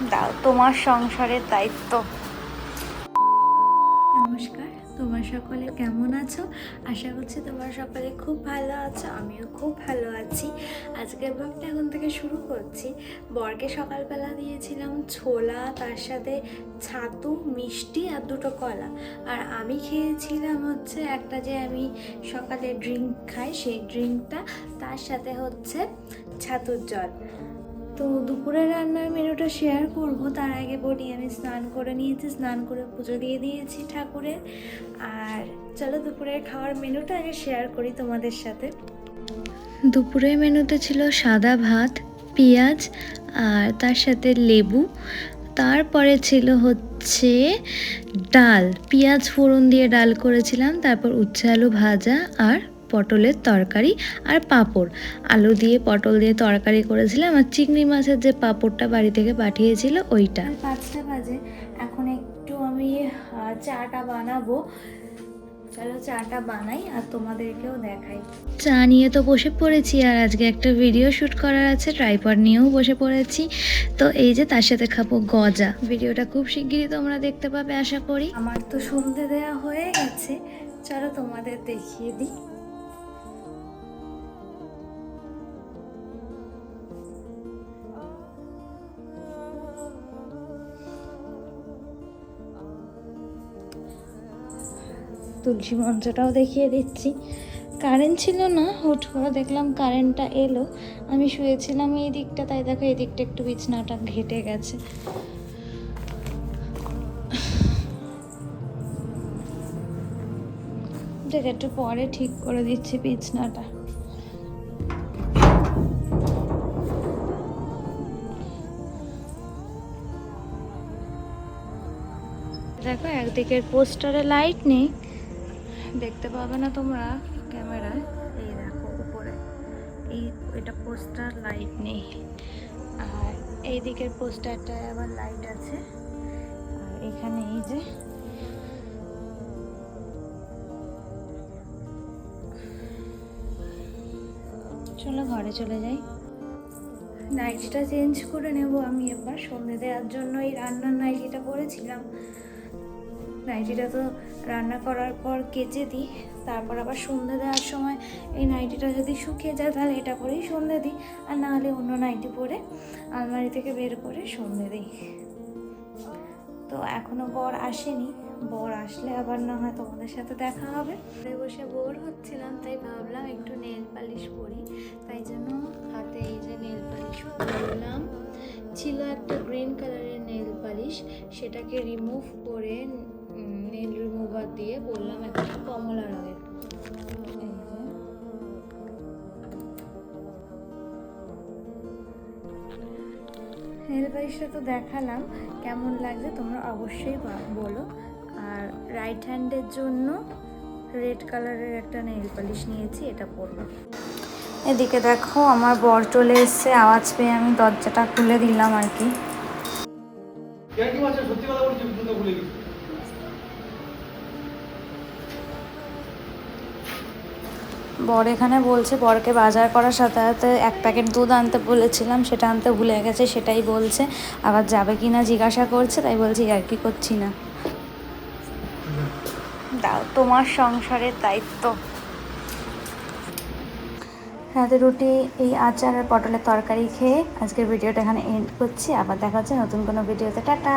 দাও তোমার সংসারের দায়িত্ব। নমস্কার, তোমরা সকলে কেমন আছো? আশা করছি তোমরা সকলে খুব ভালো আছো, আমিও খুব ভালো আছি। আজকের ব্লগটা এখন থেকে শুরু করছি। বরকে সকালবেলা দিয়েছিলাম ছোলা, তার সাথে ছাতু, মিষ্টি আর দুটো কলা। আর আমি খেয়েছিলাম হচ্ছে একটা, যে আমি সকালে ড্রিঙ্ক খাই সেই ড্রিঙ্কটা, তার সাথে হচ্ছে ছাতুর জল। তো দুপুরে রান্নার মেনুটা শেয়ার করব, তার আগে বলি আমি স্নান করে নিয়েছি, স্নান করে পুজো দিয়ে দিয়েছি ঠাকুরের। আর চলো দুপুরের খাওয়ার মেনুটা আগে শেয়ার করি তোমাদের সাথে। দুপুরের মেনুতে ছিল সাদা ভাত, পেঁয়াজ আর তার সাথে লেবু। তারপরে ছিল হচ্ছে ডাল, পেঁয়াজ ফোড়ন দিয়ে ডাল করেছিলাম, তারপর উচ্ছে আলু ভাজা আর পটলের তরকারি আর পাঁপড়। আলু দিয়ে পটল দিয়ে তরকারি করেছিলাম, আর চিংড়ি মাছের যে পাঁপড়টা বাড়ি থেকে পাঠিয়েছিল ওইটা। 5টা বাজে, এখন একটু আমি চাটা বানাবো। চলো চাটা বানাই আর তোমাদেরকেও দেখাই। চা নিয়ে তো বসে পড়েছি, আর আজকে একটা ভিডিও শ্যুট করার আছে, ট্রাইপড নিয়েও বসে পড়েছি। তো এই যে তার সাথে খাবো গজা। ভিডিওটা খুব শিগগিরই তোমরা দেখতে পাবে আশা করি। আমার তো সন্ধে দেওয়া হয়ে গেছে, চলো তোমাদের দেখিয়ে দিই। তুলসী মঞ্চটাও দেখিয়ে দিচ্ছি। কারেন্ট ছিল না, হুট করে দেখলাম কারেন্টটা এলো। আমি শুয়েছিলাম এই দিকটা, তাই দেখো এই দিকটা একটু বিছনাটা ঘেটে গেছে। দেখ একটু পরে ঠিক করে দিচ্ছি বিছনাটা। দেখো একদিকের পোস্টারে লাইট নেই, দেখতে পাবে না তোমরা ক্যামেরায়। এই দেখো উপরে এটা পোস্টার, লাইট নেই। আর এই দিকের পোস্টারটায় আবার লাইট আছে। আর এখানে এই যে চলো ঘরে চলে যাই। নাইটিটা চেঞ্জ করে নেব আমি এবার সন্ধে দেওয়ার জন্য। এই রান্নার নাইটিটা পরেছিলাম, নাইটিটা তো রান্না করার পর কেচে দিই, তারপর আবার সন্ধে দেওয়ার সময় এই নাইটিটা যদি শুকিয়ে যায় তাহলে এটা পরেই সন্ধে দিই, আর না হলে অন্য নাইটি পরে আলমারি থেকে বের করে সন্ধে দিই। তো এখনও বর আসেনি, বর আসলে আবার না হয় তোমাদের সাথে দেখা হবে। বসে বোর হচ্ছিলাম, তাই ভাবলাম একটু নেল পালিশ করি, তাই জন্য হাতে এই যে নেল পালিশ করলাম। ছিল একটা গ্রিন কালারের নেল পালিশ, সেটাকে রিমুভ করে নেল রিমুভার দিয়ে বললাম একটা কমলা রঙের। নেল পালিশটা তো দেখালাম, কেমন লাগছে তোমরা অবশ্যই বলো। আর রাইট হ্যান্ডের জন্য রেড কালারের একটা নেল পালিশ নিয়েছি, এটা পরবো। এদিকে দেখো আমার বর চলে এসছে, আওয়াজ পেয়ে আমি দরজাটা খুলে দিলাম আর কি। বর এখানে বলছে, বরকে বাজার করার সাথে সাথে 1 প্যাকেট দুধ আনতে বলেছিলাম, সেটা আনতে ভুলে গেছে, সেটাই বলছে। আবার যাবে কি না জিজ্ঞাসা করছে, তাই বলছি আর কি করছি না। দাও তোমার সংসারের দায়িত্ব। রাতে রুটি, এই আচার আর পটলের তরকারি খেয়ে আজকের ভিডিওটা এখানে এন্ড করছি। আবার দেখা হচ্ছে নতুন কোনো ভিডিওতে। টাটা।